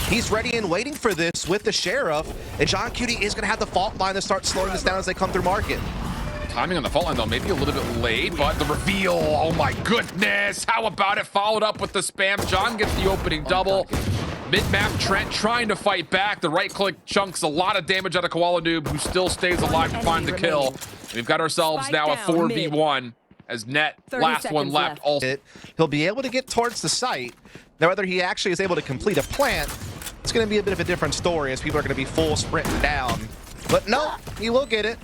He's ready and waiting for this with the Sheriff, and John Cutie is going to have the fault line to start slowing this down as they come through market. Timing on the fault line, though, maybe a little bit late, but the reveal, oh my goodness. How about it? Followed up with the spam. John gets the opening double. Mid-map, Trent trying to fight back. The right-click chunks a lot of damage out of Koala Noob, who still stays alive to find the kill. We've got ourselves now a 4v1 as Net, last one left. He'll be able to get towards the site. Now, whether he actually is able to complete a plant, it's going to be a bit of a different story as people are going to be full sprinting down. But no, he will get it.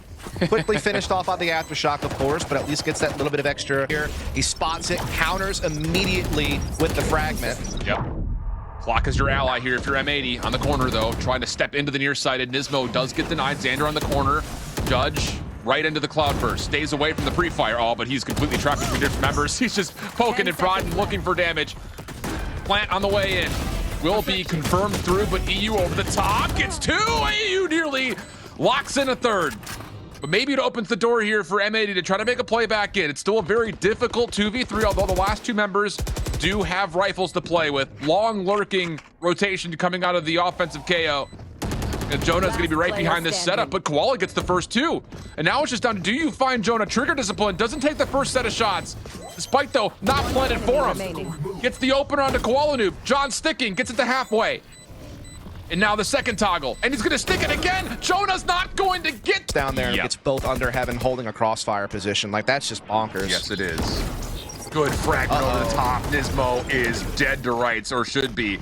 Quickly finished off on the aftershock, of course, but at least gets that little bit of extra here. He spots it, counters immediately with the fragment. Yep. Clock is your ally here if you're M80. On the corner, though, trying to step into the near-sighted. Nismo does get denied. Xander on the corner. Judge right into the cloudburst. Stays away from the pre-fire. Oh, but he's completely trapped between different members. He's just poking and prodding, looking for damage. Plant on the way in. Will be confirmed through, but EU over the top. Gets two. EU nearly locks in a third. But maybe it opens the door here for M80 to try to make a play back in. It's still a very difficult 2v3, although the last two members do have rifles to play with. Long lurking rotation coming out of the offensive KO. And Jonah's going to be right behind this setup, but Koala gets the first two. And now it's just down to, do you find Jonah? Trigger discipline, doesn't take the first set of shots. Despite, though, not planted for him. Gets the opener onto Koala Noob. John sticking, gets it to halfway. And now the second toggle, and he's gonna stick it again. Jonah's not going to get down there and gets both under heaven holding a crossfire position. Like, that's just bonkers. Yes, it is. Good fragment over the top. Nismo is dead to rights, or should be.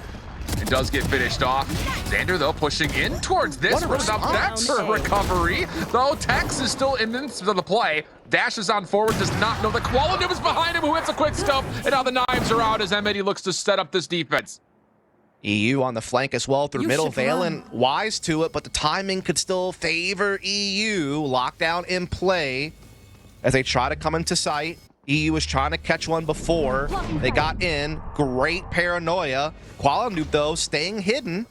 It does get finished off. Xander, though, pushing in towards this. What about that's her recovery? Though Tex is still in the play. Dashes on forward, does not know the Koala Noob is behind him, who hits a quick scope, and now the knives are out as M80 looks to set up this defense. EU on the flank as well through middle. Valen wise to it, but the timing could still favor EU. Lockdown in play as they try to come into sight. EU was trying to catch one before they got in. Great paranoia. Koala Noob, though, staying hidden.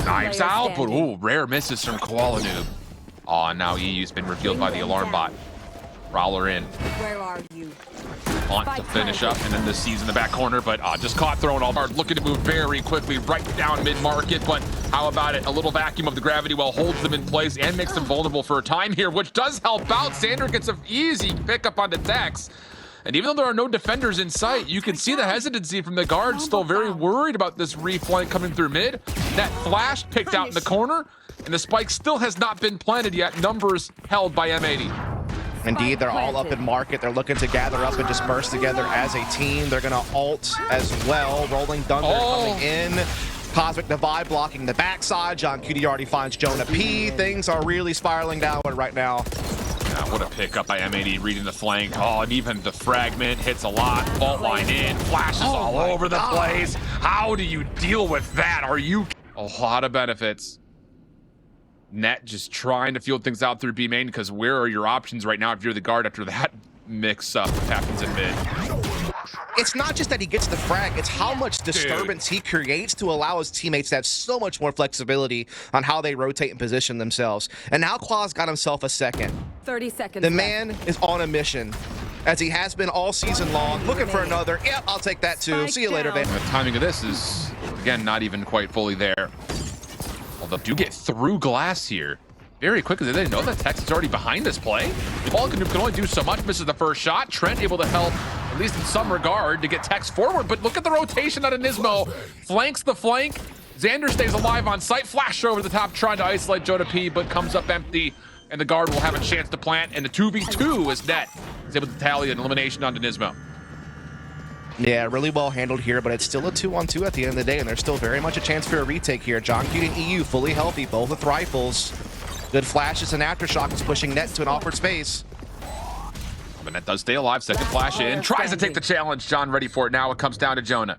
Knives out, but ooh, rare misses from Koala Noob. Oh, and now EU's been revealed by the alarm bot. Prowler in. Where are you? Want to finish up, and then the C's in the back corner, but just caught throwing all hard, looking to move very quickly right down mid-market, but how about it? A little vacuum of the gravity well holds them in place and makes them vulnerable for a time here, which does help out. Xander gets an easy pickup onto Tex. And even though there are no defenders in sight, you can see the hesitancy from the guard, still very worried about this reflank coming through mid. That flash picked out in the corner, and the spike still has not been planted yet. Numbers held by M80. Indeed, they're all up in market. They're looking to gather up and disperse together as a team. They're going to ult as well. Rolling Thunder coming in. Cosmic Divide blocking the backside. John Cutie already finds Jonah P. Things are really spiraling downward right now. Yeah, what a pickup by M80 reading the flank. Oh, and even the fragment hits a lot. Fault line in. Flashes all over the place. How do you deal with that? Are you... A lot of benefits. Net just trying to field things out through B main, because where are your options right now if you're the guard after that mix-up happens in mid? It's not just that he gets the frag, it's how much disturbance he creates to allow his teammates to have so much more flexibility on how they rotate and position themselves. And now Claw's got himself a second. 30 seconds. The man is on a mission, as he has been all season long, looking for another. Yep, I'll take that too. See you later, Van. The timing of this is, again, not even quite fully there. Although do get through glass here very quickly. They didn't know that Tex is already behind this play. Falcon can only do so much. Misses the first shot. Trent able to help, at least in some regard, to get Tex forward. But look at the rotation out of Nismo. Flanks the flank. Xander stays alive on site. Flash over the top, trying to isolate Jonah P, but comes up empty. And the guard will have a chance to plant. And the 2v2 is Net. He's able to tally an elimination onto Nismo. Yeah, really well handled here, but it's still a 2-on-2 at the end of the day, and there's still very much a chance for a retake here. John Cutie and EU fully healthy, both with rifles. Good flashes and aftershock is pushing Net to an awkward space. But Net does stay alive. Second flash in. Tries to take the challenge. John ready for it. Now it comes down to Jonah.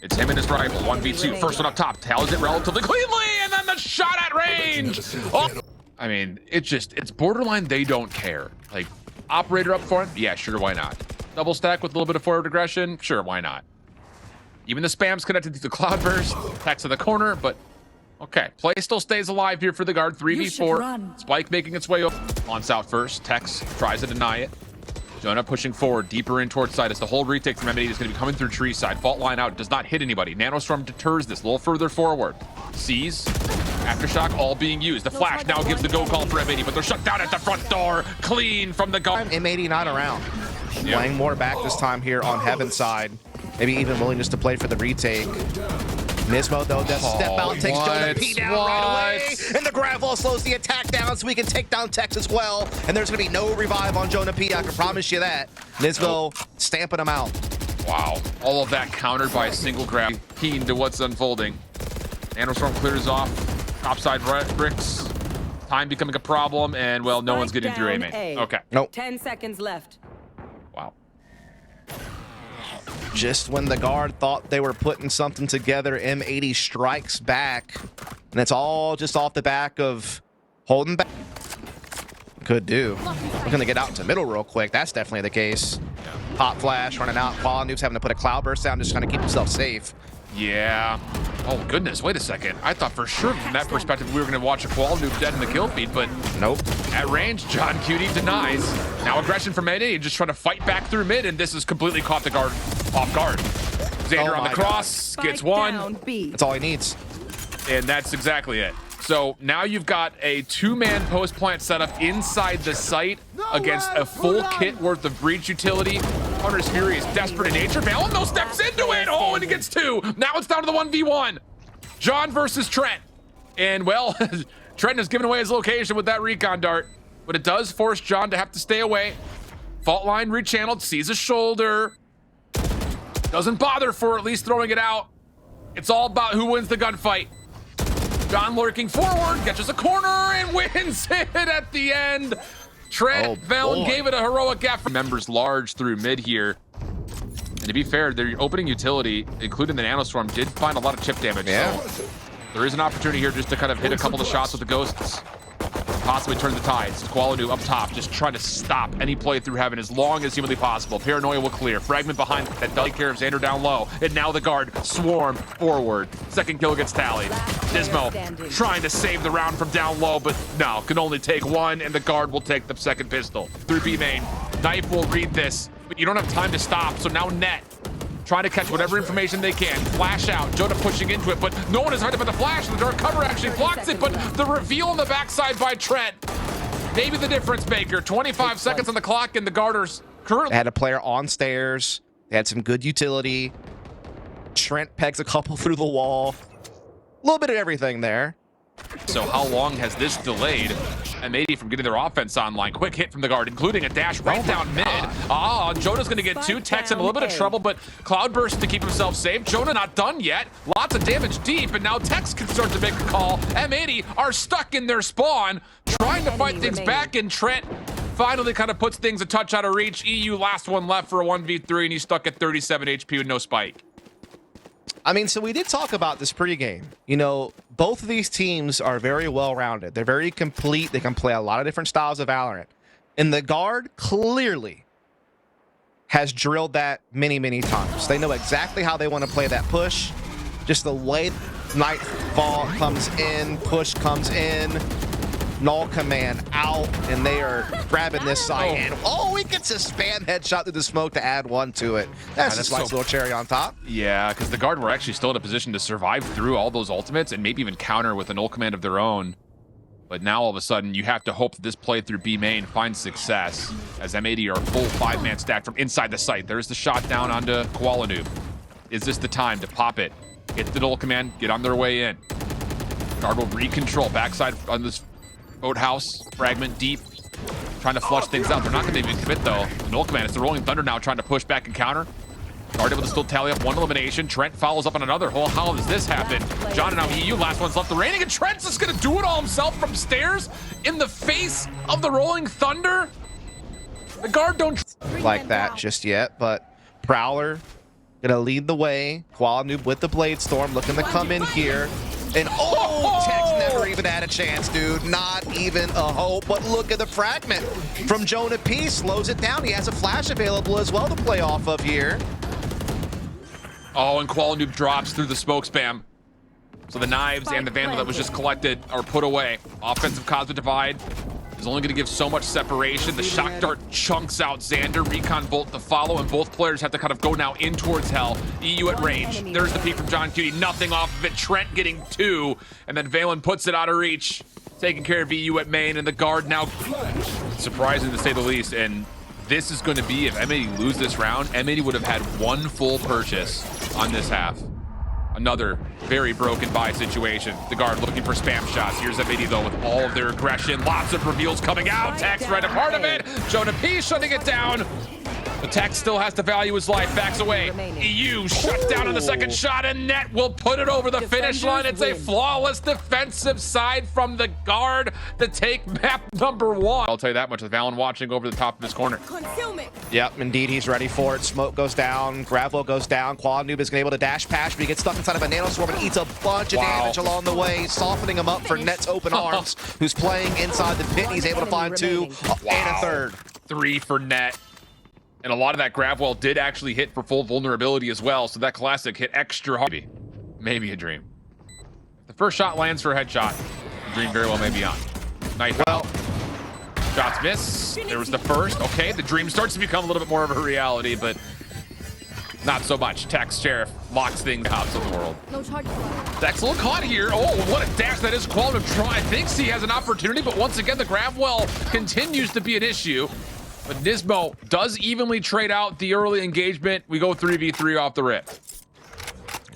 It's him and his rifle. 1v2. First one up top. Tails it relatively cleanly, and then the shot at range. Oh. I mean, it's borderline they don't care. Like, operator up front? Yeah, sure, why not? Double stack with a little bit of forward aggression? Sure, why not? Even the spam's connected to the cloudburst. Tex to the corner, but okay. Play still stays alive here for the guard. 3v4. Spike making its way up. Launch out first. Tex tries to deny it. Jonah pushing forward, deeper in towards side as the whole retake from M80 is going to be coming through tree side. Fault line out, does not hit anybody. Nanostorm deters this, a little further forward. Sees, Aftershock all being used. The flash now gives the go call for M80, but they're shut down at the front door. Clean from the guard. M80 not around. Playing more back this time here on Heaven's side. Maybe even willing just to play for the retake. Nismo, though, does step out, takes Jonah P down right away, and the gravel slows the attack down so we can take down Tex as well. And there's going to be no revive on Jonah P, I can promise you that. Nismo stamping him out. Wow, all of that countered by a single grab. Keen to what's unfolding. Nanostorm clears off, topside bricks. Time becoming a problem, and well, no one's getting through A main. Okay. Nope. 10 seconds left. Wow. Just when the guard thought they were putting something together, M80 strikes back. And it's all just off the back of holding back. Could do. Looking to get out into middle real quick. That's definitely the case. Pop flash running out. Quality having to put a cloudburst down, just trying to keep himself safe. Yeah. Oh, goodness. Wait a second. I thought for sure from that perspective we were going to watch a Qual Noob dead in the kill feed, but nope. At range, John Cutie denies. Now aggression from M80, just trying to fight back through mid, and this has completely caught the guard off guard. Xander on the cross, gets one. That's all he needs. And that's exactly it. So now you've got a two-man post plant setup inside the site against a full kit worth of breach utility. Hunter's Fury is desperate in nature. Valorant steps into it. Oh, and he gets two. Now it's down to the 1v1. John versus Trent. And well, Trent has given away his location with that recon dart, but it does force John to have to stay away. Fault line rechanneled, sees his shoulder. Doesn't bother for at least throwing it out. It's all about who wins the gunfight. John lurking forward, catches a corner and wins it at the end. Trent Valen gave it a heroic effort. Members large through mid here. And to be fair, their opening utility, including the Nanostorm, did find a lot of chip damage. Yeah. So there is an opportunity here just to kind of hit a couple of shots with the ghosts. Possibly turn the tides. Quality up top, just trying to stop any play through heaven as long as humanly possible. Paranoia will clear. Fragment behind that does take care of Xander down low. And now the guard swarm forward. Second kill gets tallied. Dismo trying to save the round from down low, but no, can only take one, and the guard will take the second pistol. Through B main. Knife will read this, but you don't have time to stop, so now net. Trying to catch whatever information they can. Flash out. Jonah pushing into it, but no one is hurt by the flash. The dark cover actually blocks it, but the reveal on the backside by Trent. Maybe the difference maker. 25 seconds on the clock, and the Garters currently They had a player on stairs. They had some good utility. Trent pegs a couple through the wall. A little bit of everything there. So how long has this delayed M80 from getting their offense online? Quick hit from the guard, including a dash right down mid. Jonah's gonna get two. Tex in a little bit of trouble, but Cloudburst to keep himself safe. Jonah not done yet. Lots of damage deep, and now Tex can start to make a call. M80 are stuck in their spawn, trying to fight things back, and Trent finally kind of puts things a touch out of reach. EU last one left for a 1v3, and he's stuck at 37 HP with no spike. I mean, so we did talk about this pregame. You know, both of these teams are very well-rounded. They're very complete. They can play a lot of different styles of Valorant. And the guard clearly has drilled that many, many times. They know exactly how they want to play that push. Just the way Nightfall comes in, push comes in, null command out, and they are grabbing this side. And he gets a spam headshot through the smoke to add one to it. That's just a nice little cherry on top. Yeah, because the guard were actually still in a position to survive through all those ultimates and maybe even counter with a null command of their own. But now all of a sudden you have to hope that this play through B main finds success, as M80 are full 5-man stack from inside the site. There's the shot down onto Koala Noob. Is this the time to pop it? Hit the null command, get on their way in. Guard will recontrol backside on this boathouse, fragment deep, trying to flush things out. They're not going to even commit though. The null command, it's the Rolling Thunder now trying to push back and counter. Guard able to still tally up one elimination. Trent follows up on another. How does this happen? John and now EU, last one's left remaining, and Trent's just going to do it all himself from stairs in the face of the Rolling Thunder. The guard don't like that just yet, but Prowler gonna lead the way. Koala Noob with the Blade Storm looking to come in here. And Tex never even had a chance, dude. Not even a hope. But look at the fragment from Jonah P. Slows it down. He has a flash available as well to play off of here. And Koala Noob drops through the smoke spam. So the knives and the Vandal that was just collected are put away. Offensive Cosmic Divide is only going to give so much separation. The shock dart chunks out Xander, recon bolt to follow, and both players have to kind of go now in towards hell. EU at range. There's the peek from John Cutie. Nothing off of it. Trent getting 2, and then Valen puts it out of reach. Taking care of EU at main, and the guard now surprising to say the least. And this is going to be, if M80 lose this round, M80 would have had 1 full purchase on this half. Another very broken buy situation. The guard looking for spam shots. Here's M80 though with all of their aggression. Lots of reveals coming out. Tex right a part of it. Jonah P shutting it down. But Tex still has to value his life. Backs away. EU shut down on the second shot, and Net will put it over the finish line. It's a flawless defensive side from the guard to take map number 1. I'll tell you that much with Valen watching over the top of his corner. Yep, indeed, he's ready for it. Smoke goes down, Gravel goes down. Quad Noob is able to dash past, but he gets stuck inside of a nanoswarm and eats a bunch of damage along the way, softening him up for Net's open arms, who's playing inside the pit. He's able to find 2 and a third. 3 for Net. And a lot of that Gravwell did actually hit for full vulnerability as well, so that classic hit extra hard. Maybe a dream. The first shot lands for a headshot. The dream very well may be on. Knife out. Shots miss. There was the first. Okay, the dream starts to become a little bit more of a reality, but not so much. Tex Sheriff locks things out of the world. Tex a little caught here. Oh, what a dash that is. Quality try. Thinks he has an opportunity, but once again, the Gravwell continues to be an issue. But Nismo does evenly trade out the early engagement. We go 3v3 off the rip.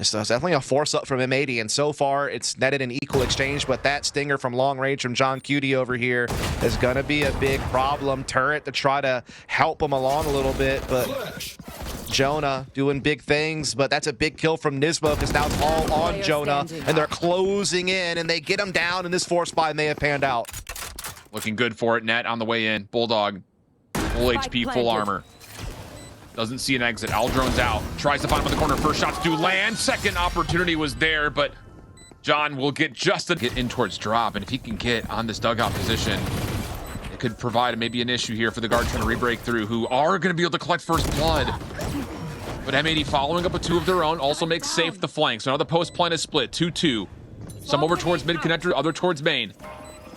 So it's definitely a force up from M80, and so far it's netted an equal exchange, but that stinger from long range from John Cutie over here is going to be a big problem. Turret to try to help him along a little bit, but Jonah doing big things, but that's a big kill from Nismo because now it's all on Jonah, and they're closing in, and they get him down, and this force buy may have panned out. Looking good for it. Net on the way in. Bulldog. Full HP, full armor. Doesn't see an exit. Aldron's out. Tries to find him in the corner. First shots do land. Second opportunity was there, but John will get just a get in towards drop. And if he can get on this dugout position, it could provide maybe an issue here for the guard trying to re-break through, who are going to be able to collect first blood. But M80 following up with 2 of their own also makes safe the flank. So now the post plan is split 2-2. Some over towards mid connector, other towards main.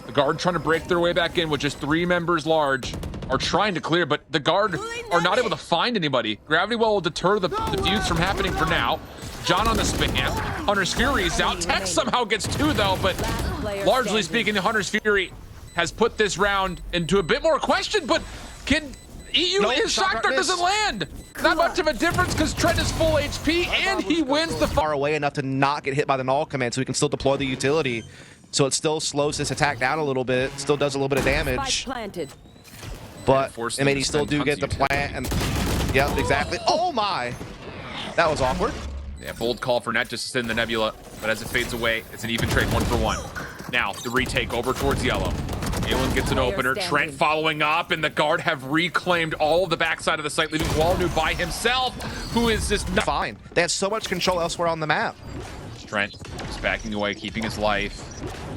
The guard trying to break their way back in with just 3 members large. Are trying to clear, but the guard are not able to find anybody. Gravity Well will deter the feuds from happening for now. John on the spam. Hunter's Fury is out. Tex somehow gets 2 though, but largely speaking, the Hunter's Fury has put this round into a bit more question, but can EU, his shock dart doesn't land. Not much of a difference because Trent is full HP and he wins the far away enough to not get hit by the null command, so he can still deploy the utility. So it still slows this attack down a little bit, still does a little bit of damage. But M80 still do get the plant, and yep, exactly. Oh my, that was awkward. Yeah, bold call for Net just to send the Nebula, but as it fades away, it's an even trade 1 for 1. Now the retake over towards yellow. Galen gets an opener. Trent following up, and the guard have reclaimed all of the backside of the site, leaving Walnu by himself, who is just not fine. They have so much control elsewhere on the map. Trent is backing away, keeping his life.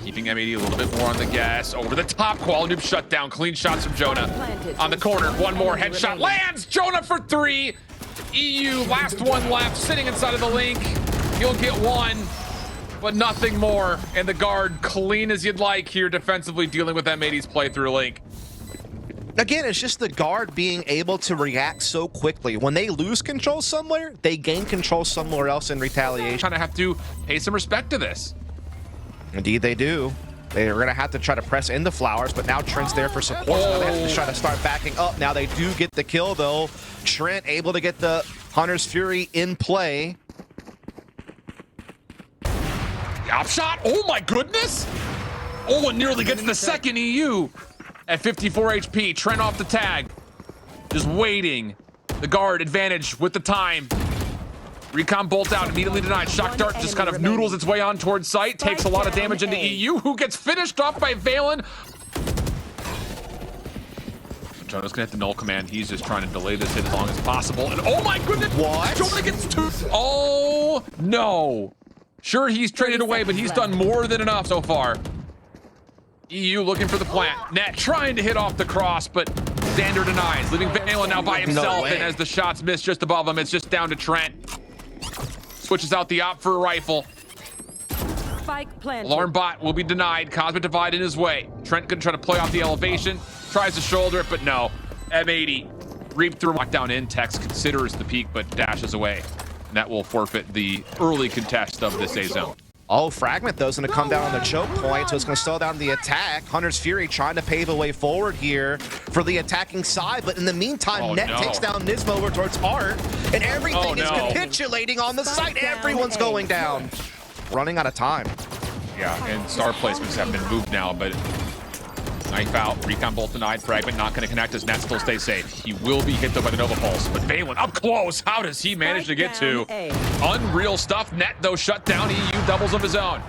Keeping M80 a little bit more on the gas. Over the top, Qual Noob shut down. Clean shots from Jonah. On the corner, 1 more headshot lands. Jonah for 3. EU, last one left, sitting inside of the link. You'll get 1, but nothing more. And the guard, clean as you'd like here, defensively dealing with M80's playthrough link. Again, it's just the guard being able to react so quickly. When they lose control somewhere, they gain control somewhere else in retaliation. Kind of have to pay some respect to this. Indeed they do. They're going to have to try to press in the flowers, but now Trent's there for support. So they have to try to start backing up. Now they do get the kill, though. Trent able to get the Hunter's Fury in play. Op shot. Oh, my goodness. Oh, it nearly gets the second EU at 54 HP. Trent off the tag. Just waiting. The guard advantage with the time. Recon bolt out, immediately denied. Shock dart just kind of noodles its way on towards site. Takes a lot of damage into EU, who gets finished off by Valen. Jonah's gonna hit the null command. He's just trying to delay this hit as long as possible. And oh my goodness! What? Jonah gets 2. Oh no! Sure, he's traded away, but he's done more than enough so far. EU looking for the plant. Net trying to hit off the cross, but Xander denies, leaving Valen now by himself. And as the shots miss just above him, it's just down to Trent. Switches out the op for a rifle. Spike planted. Alarm bot will be denied. Cosmic Divide in his way. Trent gonna try to play off the elevation. Tries to shoulder it, but no. M80. Reap through. Lockdown in. Tex considers the peak, but dashes away. And that will forfeit the early contest of this A zone. Oh, Fragment, though, is going to come down on the choke point, so it's going to slow down the attack. Hunter's Fury trying to pave a way forward here for the attacking side, but in the meantime, Net takes down Nismo over towards Art, and everything is capitulating on the site. Everyone's going down. Running out of time. Yeah, and star placements have been moved now, but knife out, recon bolt denied, Fragment not going to connect as Net still stays safe. He will be hit though by the Nova Pulse, but Valen up close. How does he manage to get to? Unreal stuff. Net though shut down. EU doubles of his own.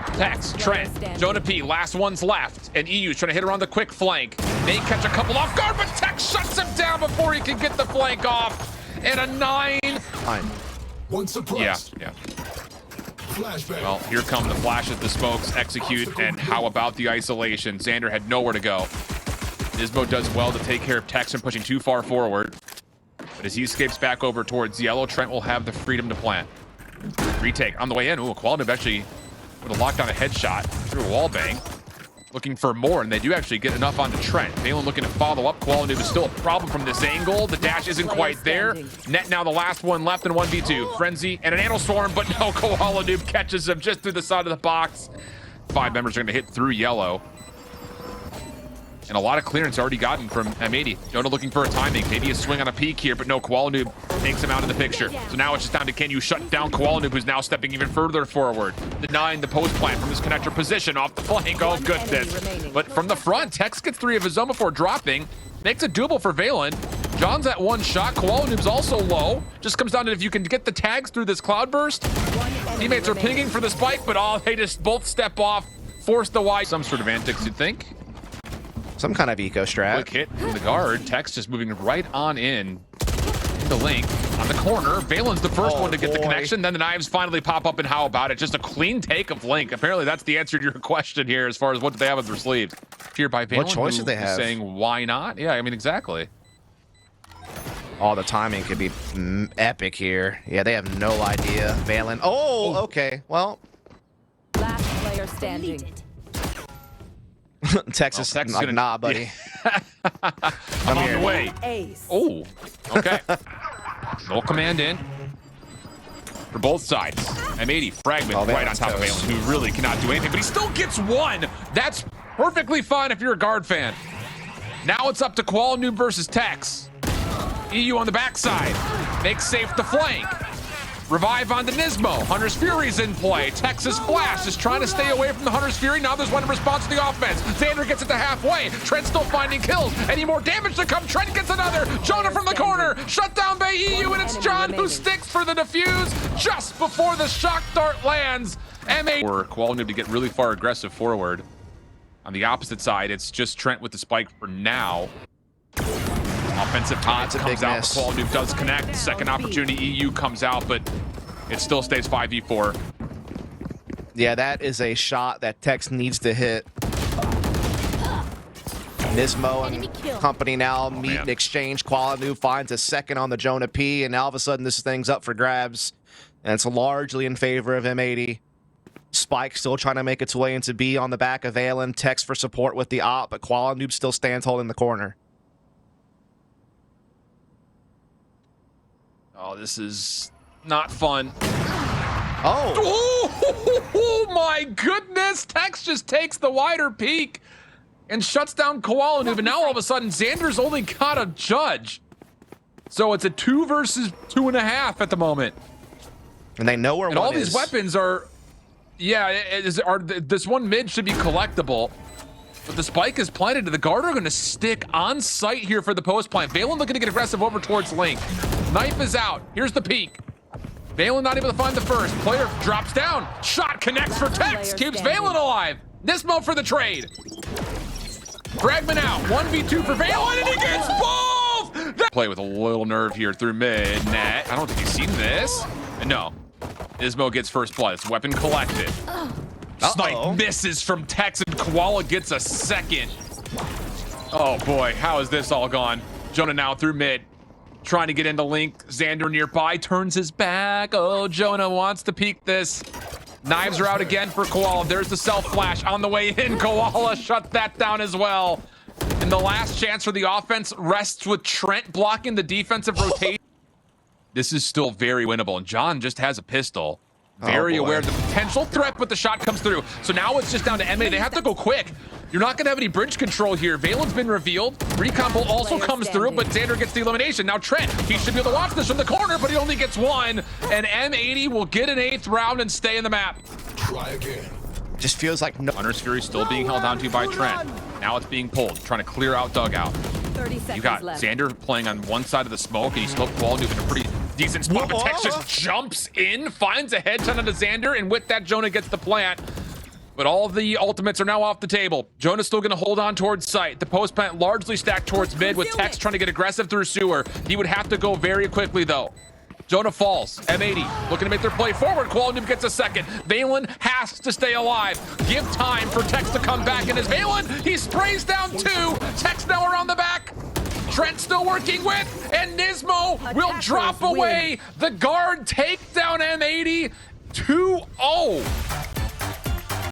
Tex, Trent, Jonah P, last one's left, and EU's trying to hit around the quick flank. May catch a couple off guard, but Tex shuts him down before he can get the flank off. And a 9. One surprise. Yeah. Flashbang. Well, here come the flashes, the smokes, execute, and how about the isolation? Xander had nowhere to go. Nismo does well to take care of Tex and pushing too far forward. But as he escapes back over towards yellow, Trent will have the freedom to plant. Retake on the way in. Ooh, Quality actually would have locked down a headshot through a wall bang. Looking for more, and they do actually get enough onto Trent. Valen looking to follow up. Quality is still a problem from this angle. The dash isn't quite there. Net now the last one left in 1v2. Frenzy and an Anal Storm, but no, Koala Noob catches him just through the side of the box. 5 members are going to hit through yellow. And a lot of clearance already gotten from M80. Jonah looking for a timing. Maybe a swing on a peak here, but no, Koala Noob takes him out of the picture. So now it's just down to can you shut down Koala Noob, who's now stepping even further forward. Denying the post plant from his connector position off the flank. Oh, goodness. But from the front, Tex gets 3 of his own before dropping. Makes a doable for Valen. John's at 1 shot. Koala Noob's also low. Just comes down to if you can get the tags through this cloud burst. Teammates are pinging for the spike, but they just both step off. Force the wide. Some sort of antics, you'd think. Some kind of eco strat. Quick hit from the guard. Tex just moving right on in. The link on the corner. Valen's the first one to get the connection. Then the knives finally pop up, and how about it? Just a clean take of Link. Apparently that's the answer to your question here as far as what do they have up their sleeves. Here by Valen. What choice do they have? Saying why not? Yeah, I mean exactly. Oh, the timing could be epic here. Yeah, they have no idea. Valen. Oh, okay. Well, Last player standing. Texas, Texas like, gonna, nah, buddy. I'm on the way. Ace. Oh, okay. Roll command in for both sides. M80 Fragment right on top of Valen, who really cannot do anything, but he still gets 1. That's perfectly fine if you're a guard fan. Now it's up to Koala Noob versus Tex. EU on the backside. Makes safe the flank. Revive onto Nismo. Hunter's Fury's in play. Texas Flash is trying to stay away from the Hunter's Fury. Now there's one in response to the offense. Xander gets it to halfway. Trent still finding kills. Any more damage to come? Trent gets another. Jonah from the corner. Shut down by EU, and it's John who sticks for the defuse just before the shock dart lands. M80. Or Koala Noob to get really far aggressive forward. On the opposite side, it's just Trent with the spike for now. Offensive pods comes out. Koala Noob does connect. Second opportunity, EU comes out, but it still stays 5v4. Yeah, that is a shot that Tex needs to hit. Nismo and company now meet and exchange. Koala Noob finds a second on the Jonah P, and now all of a sudden this thing's up for grabs. And it's largely in favor of M80. Spike still trying to make its way into B on the back of Valen. Tex for support with the op, but Koala Noob still stands holding the corner. Oh, this is not fun. Oh my goodness! Tex just takes the wider peak and shuts down Koala Noob, and now all of a sudden Xander's only got a judge. So it's a 2 versus 2.5 at the moment. And they know where and one all these is. Weapons are, this one mid should be collectible. But the spike is planted. The guard are going to stick on site here for the post plant. Valen looking to get aggressive over towards Link. Knife is out. Here's the peak. Valen not able to find the first. Player drops down. Shot connects for Tex. Keeps Valen alive. Nismo for the trade. Fragment out. 1v2 for Valen, and he gets both! Play with a little nerve here through mid. Net. I don't think he's seen this. No. Nismo gets first blood. It's weapon collected. Snipe misses from Tex, and Koala gets a second. Oh boy, how is this all gone? Jonah now through mid, trying to get into Link. Xander nearby turns his back. Oh, Jonah wants to peek this. Knives are out again for Koala. There's the self flash on the way in. Koala shut that down as well. And the last chance for the offense rests with Trent blocking the defensive rotation. This is still very winnable, and John just has a pistol. Very aware of the potential threat, but the shot comes through. So now it's just down to M80. They have to go quick. You're not going to have any bridge control here. Valen's been revealed. Recon ball also comes through, but Xander gets the elimination. Now Trent, he should be able to watch this from the corner, but he only gets one. And M80 will get an 8th round and stay in the map. Try again. Just feels like no. Hunter's Fury still being held onto by Trent. Now it's being pulled, trying to clear out dugout. 30 seconds You got left. Xander playing on one side of the smoke, and he smoked Quality in a pretty decent spot, but Tex just jumps in, finds a headshot onto Xander, and with that, Jonah gets the plant. But all of the ultimates are now off the table. Jonah's still going to hold on towards site. The post plant largely stacked towards mid, with Tex trying to get aggressive through sewer. He would have to go very quickly, though. Jonah falls. M80 looking to make their play forward. Quality gets a second. Valen has to stay alive. Give time for Tex to come back. And as Valen, he sprays down 2. Tex now around the back. Trent still working with, and Nismo will drop away. The guard take down M80. 2-0.